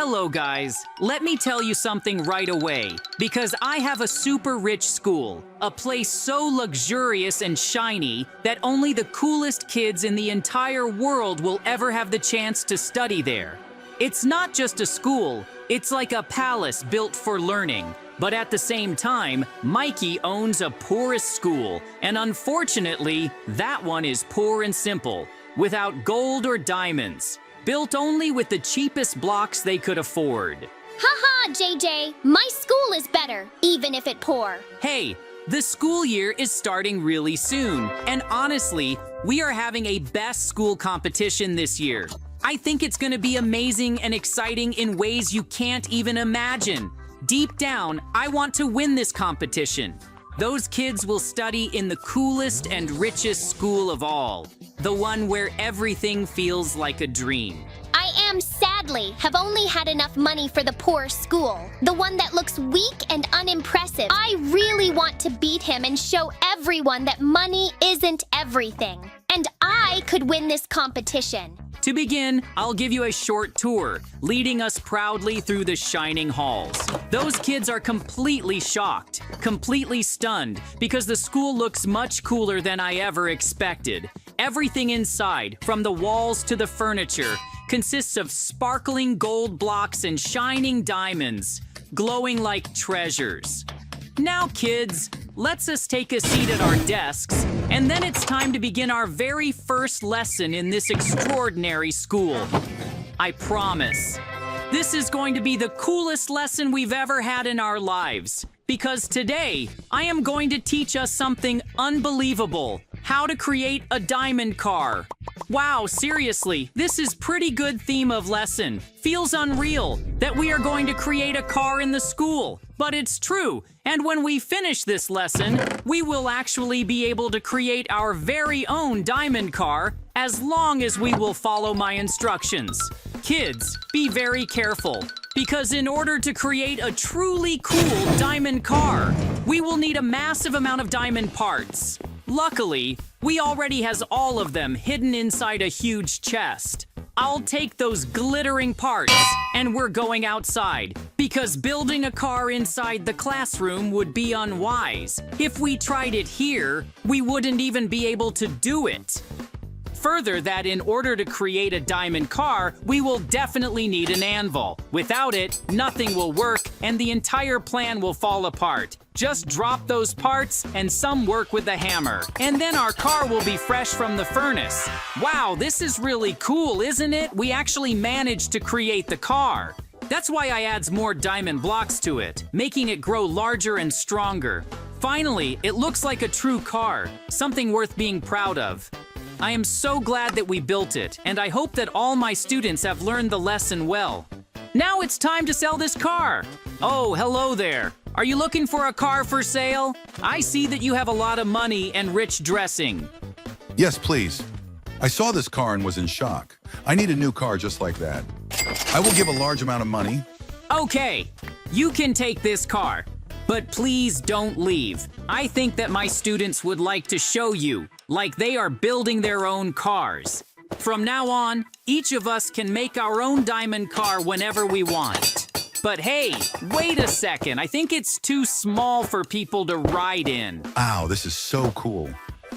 Hello guys, let me tell you something right away, because I have a super rich school, a place so luxurious and shiny that only the coolest kids in the entire world will ever have the chance to study there. It's not just a school, it's like a palace built for learning. But at the same time, Mikey owns a poorest school, and unfortunately, that one is poor and simple, without gold or diamonds. Built only with the cheapest blocks they could afford. Haha, JJ, my school is better, even if it poor. Hey, the school year is starting really soon, and honestly, we are having a best school competition this year. I think it's gonna be amazing and exciting in ways you can't even imagine. Deep down, I want to win this competition. Those kids will study in the coolest and richest school of all, the one where everything feels like a dream. I sadly have only had enough money for the poor school, the one that looks weak and unimpressive. I really want to beat him and show everyone that money isn't everything. And I could win this competition. To begin, I'll give you a short tour, leading us proudly through the shining halls. Those kids are completely shocked, completely stunned, because the school looks much cooler than I ever expected. Everything inside, from the walls to the furniture, consists of sparkling gold blocks and shining diamonds, glowing like treasures. Now, kids, let's us take a seat at our desks, and then it's time to begin our very first lesson in this extraordinary school. I promise, this is going to be the coolest lesson we've ever had in our lives, because today, I am going to teach us something unbelievable: how to create a diamond car. Wow, seriously, this is pretty good theme of lesson. Feels unreal that we are going to create a car in the school, but it's true. And when we finish this lesson, we will actually be able to create our very own diamond car as long as we will follow my instructions. Kids, be very careful, because in order to create a truly cool diamond car, we will need a massive amount of diamond parts. Luckily, we already has all of them hidden inside a huge chest. I'll take those glittering parts, and we're going outside, because building a car inside the classroom would be unwise. If we tried it here, we wouldn't even be able to do it. Further, that in order to create a diamond car, we will definitely need an anvil. Without it, nothing will work, and the entire plan will fall apart. Just drop those parts, and some work with the hammer. And then our car will be fresh from the furnace. Wow, this is really cool, isn't it? We actually managed to create the car. That's why I adds more diamond blocks to it, making it grow larger and stronger. Finally, it looks like a true car, something worth being proud of. I am so glad that we built it, and I hope that all my students have learned the lesson well. Now it's time to sell this car. Oh, hello there. Are you looking for a car for sale? I see that you have a lot of money and rich dressing. Yes, please. I saw this car and was in shock. I need a new car just like that. I will give a large amount of money. Okay, you can take this car, but please don't leave. I think that my students would like to show you, like they are building their own cars. From now on, each of us can make our own diamond car whenever we want. But hey, wait a second. I think it's too small for people to ride in. Wow, this is so cool.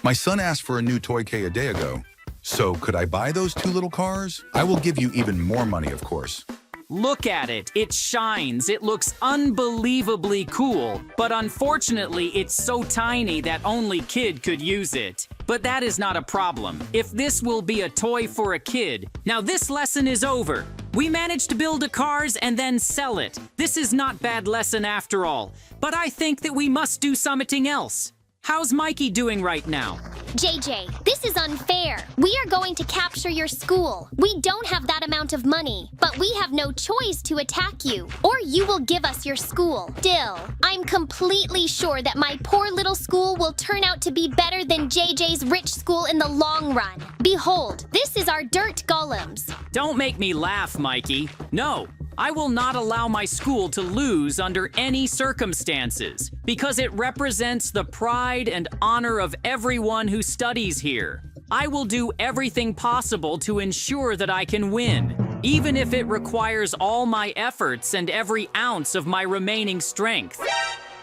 My son asked for a new toy K a day ago. So could I buy those two little cars? I will give you even more money, of course. Look at it. It shines. It looks unbelievably cool. But unfortunately, it's so tiny that only kid could use it. But that is not a problem. If this will be a toy for a kid. Now this lesson is over. We managed to build a cars and then sell it. This is not bad lesson after all. But I think that we must do something else. How's Mikey doing right now? JJ, this is unfair. We are going to capture your school. We don't have that amount of money, but we have no choice to attack you, or you will give us your school. Still, I'm completely sure that my poor little school will turn out to be better than JJ's rich school in the long run. Behold, this is our dirt golems. Don't make me laugh, Mikey. No. I will not allow my school to lose under any circumstances, because it represents the pride and honor of everyone who studies here. I will do everything possible to ensure that I can win. even if it requires all my efforts and every ounce of my remaining strength.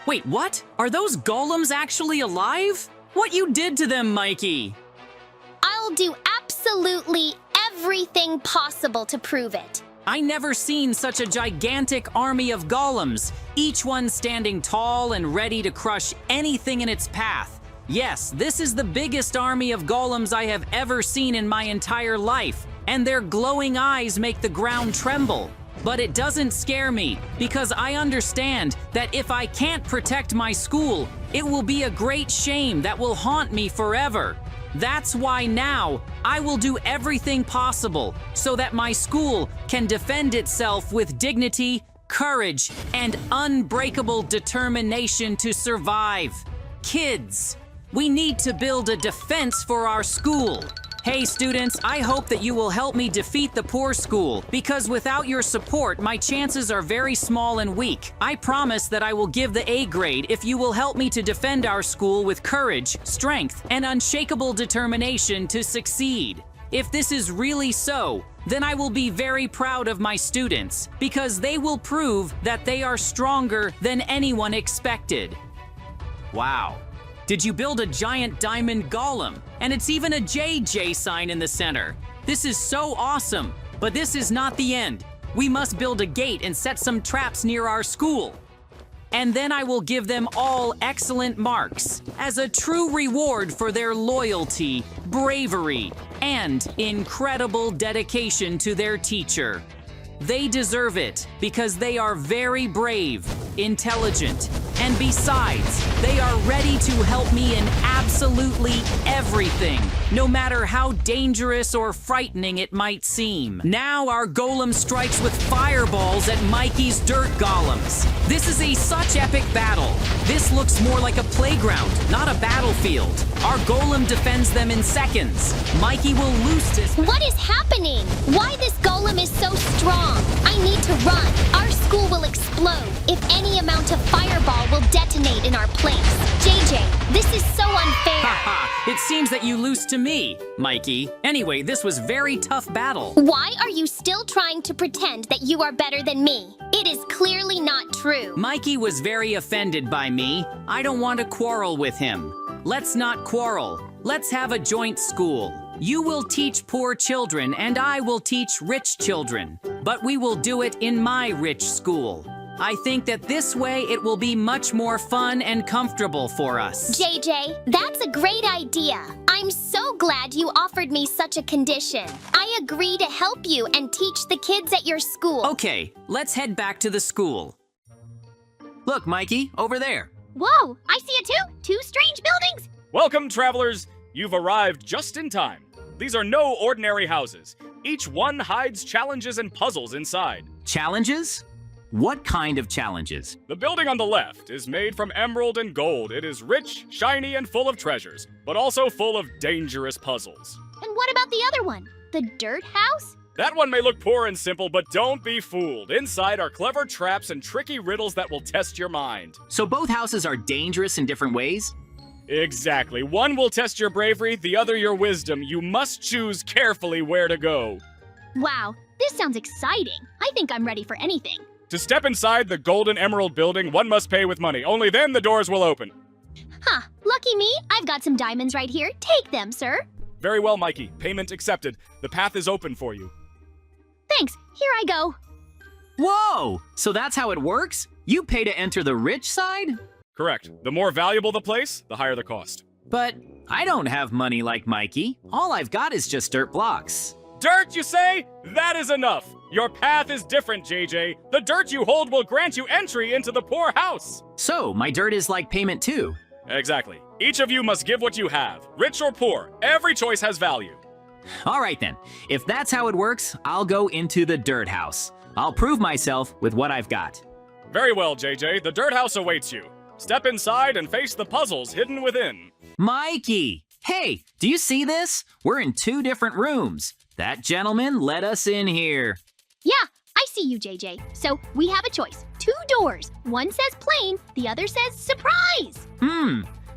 Wait, what? Are those golems actually alive? What you did to them, Mikey? I'll do absolutely everything possible to prove it. I never seen such a gigantic army of golems, each one standing tall and ready to crush anything in its path. Yes, this is the biggest army of golems I have ever seen in my entire life, and their glowing eyes make the ground tremble. But it doesn't scare me, because I understand that if I can't protect my school, it will be a great shame that will haunt me forever. That's why now I will do everything possible so that my school can defend itself with dignity, courage, and unbreakable determination to survive. Kids, we need to build a defense for our school. Hey students, I hope that you will help me defeat the poor school, because without your support, my chances are very small and weak. I promise that I will give the A grade if you will help me to defend our school with courage, strength, and unshakable determination to succeed. If this is really so, then I will be very proud of my students, because they will prove that they are stronger than anyone expected. Wow. Did you build a giant diamond golem? And it's even a JJ sign in the center. This is so awesome, but this is not the end. We must build a gate and set some traps near our school. And then I will give them all excellent marks as a true reward for their loyalty, bravery, and incredible dedication to their teacher. They deserve it because they are very brave, intelligent, and besides, they are ready to help me in absolutely everything, no matter how dangerous or frightening it might seem. Now our golem strikes with fireballs at Mikey's dirt golems. This is such epic battle. This looks more like a playground, not a battlefield. Our golem defends them in seconds. Mikey will loose his... What is happening? Why this golem is so strong? I need to run. Our school will explode if any amount of fireball will detonate in our place. JJ, this is so unfair. Haha, it seems that you lose to me, Mikey. Anyway, this was very tough battle. Why are you still trying to pretend that you are better than me? It is clearly not true. Mikey was very offended by me. I don't want to quarrel with him. Let's not quarrel. Let's have a joint school. You will teach poor children and I will teach rich children. But we will do it in my rich school. I think that this way it will be much more fun and comfortable for us. JJ, that's a great idea. I'm so glad you offered me such a condition. I agree to help you and teach the kids at your school. Okay, let's head back to the school. Look, Mikey, over there. Whoa, I see it too. Two strange buildings. Welcome, travelers. You've arrived just in time. These are no ordinary houses. Each one hides challenges and puzzles inside. Challenges? What kind of challenges? The building on the left is made from emerald and gold. It is rich, shiny, and full of treasures, but also full of dangerous puzzles. And what about the other one? The dirt house? That one may look poor and simple, but don't be fooled. Inside are clever traps and tricky riddles that will test your mind. So both houses are dangerous in different ways? Exactly. One will test your bravery, the other your wisdom. You must choose carefully where to go. Wow, this sounds exciting. I think I'm ready for anything. To step inside the Golden Emerald building, one must pay with money. Only then the doors will open. Huh, lucky me. I've got some diamonds right here. Take them, sir. Very well, Mikey. Payment accepted. The path is open for you. Thanks. Here I go. Whoa! So that's how it works? You pay to enter the rich side? Correct. The more valuable the place, the higher the cost. But I don't have money like Mikey. All I've got is just dirt blocks. Dirt, you say? That is enough. Your path is different, JJ. The dirt you hold will grant you entry into the poor house. So, my dirt is like payment too. Exactly. Each of you must give what you have, rich or poor. Every choice has value. All right then. If that's how it works, I'll go into the dirt house. I'll prove myself with what I've got. Very well, JJ. The dirt house awaits you. Step inside and face the puzzles hidden within. Mikey! Hey, do you see this? We're in two different rooms. That gentleman let us in here. Yeah, I see you, JJ. So we have a choice. Two doors. One says plain, the other says surprise.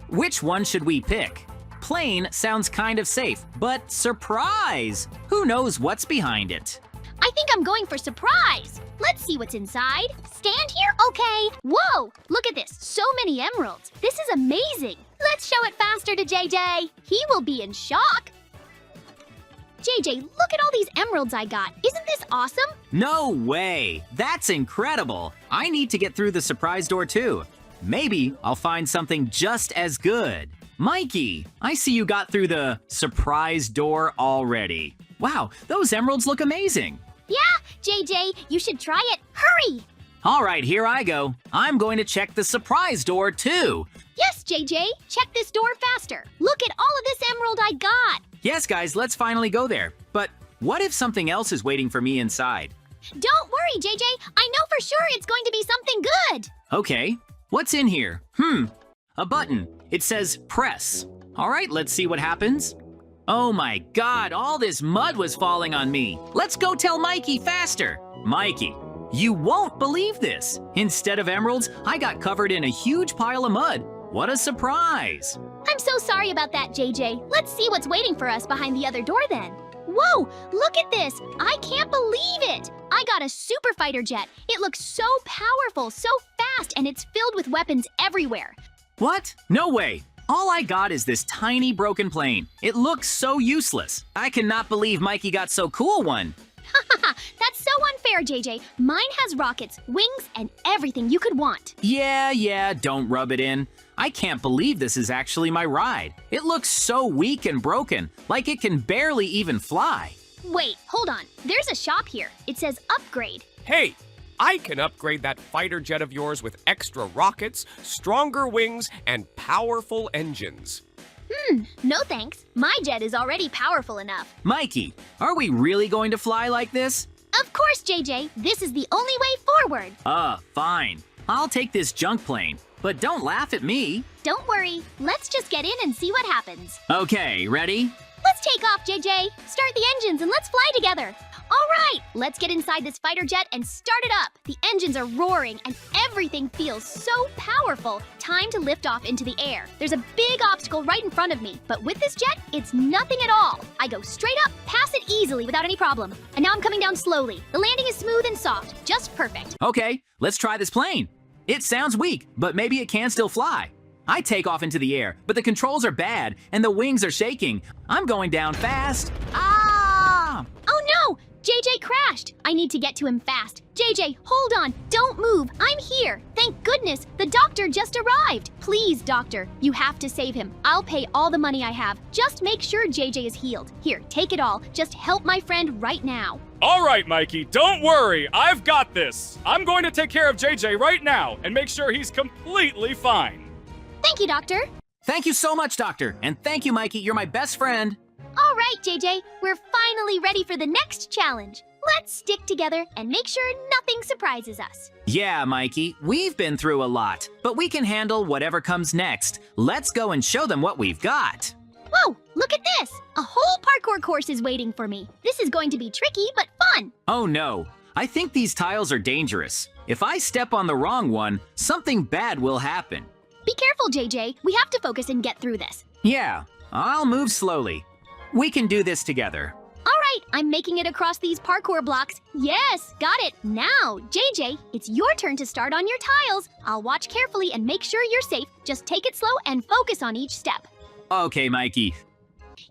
Which one should we pick? Plain sounds kind of safe, but surprise! Who knows what's behind it? I think think I'm going for surprise. Let's see what's inside. Stand here? Okay. Whoa, look at this. So many emeralds. This is amazing. Let's show it faster to JJ. He will be in shock. JJ, look at all these emeralds I got. Isn't this awesome? No way! That's incredible! I need to get through the surprise door too. Maybe I'll find something just as good. Mikey, I see you got through the surprise door already. Wow, those emeralds look amazing. Yeah, JJ, you should try it. Hurry! All right, here I go. I'm going to check the surprise door too. Yes, JJ, check this door faster. Look at all of this emerald I got. Yes, guys, let's finally go there. But what if something else is waiting for me inside? Don't worry, JJ. I know for sure it's going to be something good. Okay, what's in here? A button. It says press. All right, let's see what happens. Oh my God, all this mud was falling on me. Let's go tell Mikey faster. Mikey, you won't believe this. Instead of emeralds, I got covered in a huge pile of mud. What a surprise. I'm so sorry about that, JJ. Let's see what's waiting for us behind the other door then. Whoa, look at this. I can't believe it. I got a super fighter jet. It looks so powerful, so fast, and it's filled with weapons everywhere. What? No way. All I got is this tiny broken plane. It looks so useless. I cannot believe Mikey got so cool one. That's so unfair, JJ. Mine has rockets, wings, and everything you could want. Yeah, don't rub it in. I can't believe this is actually my ride. It looks so weak and broken, like it can barely even fly. Wait, hold on. There's a shop here. It says upgrade. Hey, I can upgrade that fighter jet of yours with extra rockets, stronger wings, and powerful engines. No thanks. My jet is already powerful enough. Mikey, are we really going to fly like this? Of course, JJ. This is the only way forward. Fine. I'll take this junk plane, but don't laugh at me. Don't worry. Let's just get in and see what happens. Okay, ready? Let's take off, JJ. Start the engines and let's fly together. All right, let's get inside this fighter jet and start it up. The engines are roaring and everything feels so powerful. Time to lift off into the air. There's a big obstacle right in front of me, but with this jet, it's nothing at all. I go straight up, pass it easily without any problem. And now I'm coming down slowly. The landing is smooth and soft, just perfect. Okay, let's try this plane. It sounds weak, but maybe it can still fly. I take off into the air, but the controls are bad and the wings are shaking. I'm going down fast. Ah! Oh no! JJ crashed! I need to get to him fast. JJ, hold on! Don't move! I'm here! Thank goodness! The doctor just arrived! Please, doctor, you have to save him. I'll pay all the money I have. Just make sure JJ is healed. Here, take it all. Just help my friend right now. All right, Mikey, don't worry. I've got this. I'm going to take care of JJ right now and make sure he's completely fine. Thank you, doctor. Thank you so much, Doctor. And thank you, Mikey. You're my best friend. All right, JJ, we're finally ready for the next challenge. Let's stick together and make sure nothing surprises us. Yeah, Mikey, we've been through a lot, but we can handle whatever comes next. Let's go and show them what we've got. Whoa, look at this! A whole parkour course is waiting for me. This is going to be tricky, but fun. Oh no, I think these tiles are dangerous. If I step on the wrong one, something bad will happen. Be careful, JJ. We have to focus and get through this. Yeah, I'll move slowly. We can do this together. All right, I'm making it across these parkour blocks. Yes, got it. Now, JJ, it's your turn to start on your tiles. I'll watch carefully and make sure you're safe. Just take it slow and focus on each step. Okay, Mikey.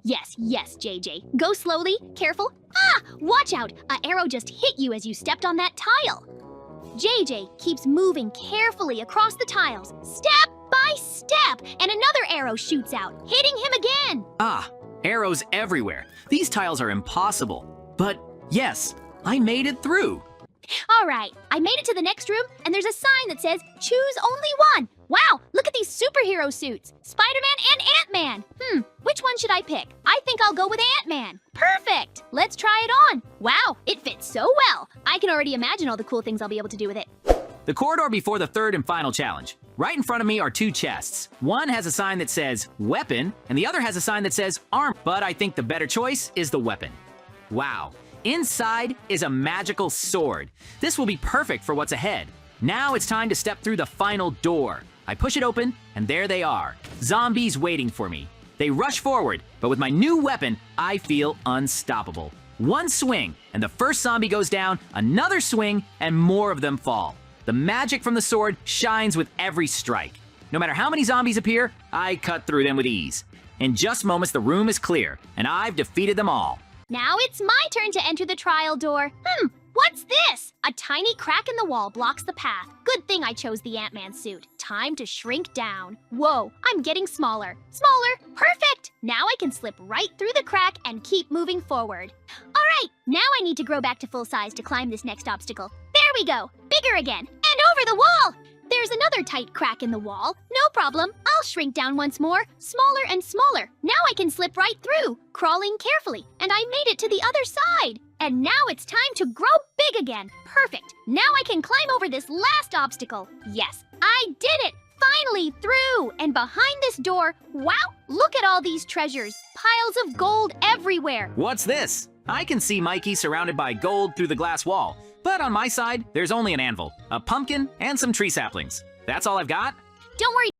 Yes, JJ. Go slowly, careful. Ah, watch out. An arrow just hit you as you stepped on that tile. JJ keeps moving carefully across the tiles, step by step, and another arrow shoots out, hitting him again. Ah, arrows everywhere. These tiles are impossible. But yes, I made it through. All right, I made it to the next room, and there's a sign that says, choose only one. Wow, look at these superhero suits, Spider-Man and Ant-Man. Which one should I pick? I think I'll go with Ant-Man. Perfect, let's try it on. Wow, it fits so well. I can already imagine all the cool things I'll be able to do with it. The corridor before the third and final challenge. Right in front of me are two chests. One has a sign that says weapon, and the other has a sign that says arm. But I think the better choice is the weapon. Wow. Inside is a magical sword. This will be perfect for what's ahead. Now it's time to step through the final door. I push it open, and there they are. Zombies waiting for me. They rush forward, but with my new weapon, I feel unstoppable. One swing, and the first zombie goes down, another swing, and more of them fall. The magic from the sword shines with every strike. No matter how many zombies appear, I cut through them with ease. In just moments, the room is clear, and I've defeated them all. Now it's my turn to enter the trial door. What's this? A tiny crack in the wall blocks the path. Good thing I chose the Ant-Man suit. Time to shrink down. Whoa, I'm getting smaller. Smaller, perfect! Now I can slip right through the crack and keep moving forward. All right, now I need to grow back to full size to climb this next obstacle. There we go, bigger again, and over the wall! There's another tight crack in the wall. No problem, I'll shrink down once more, smaller and smaller. Now I can slip right through, crawling carefully, and I made it to the other side. And now it's time to grow big again. Perfect. Now I can climb over this last obstacle. Yes, I did it. Finally through. And behind this door, wow, look at all these treasures. Piles of gold everywhere. What's this? I can see Mikey surrounded by gold through the glass wall. But on my side, there's only an anvil, a pumpkin, and some tree saplings. That's all I've got? Don't worry.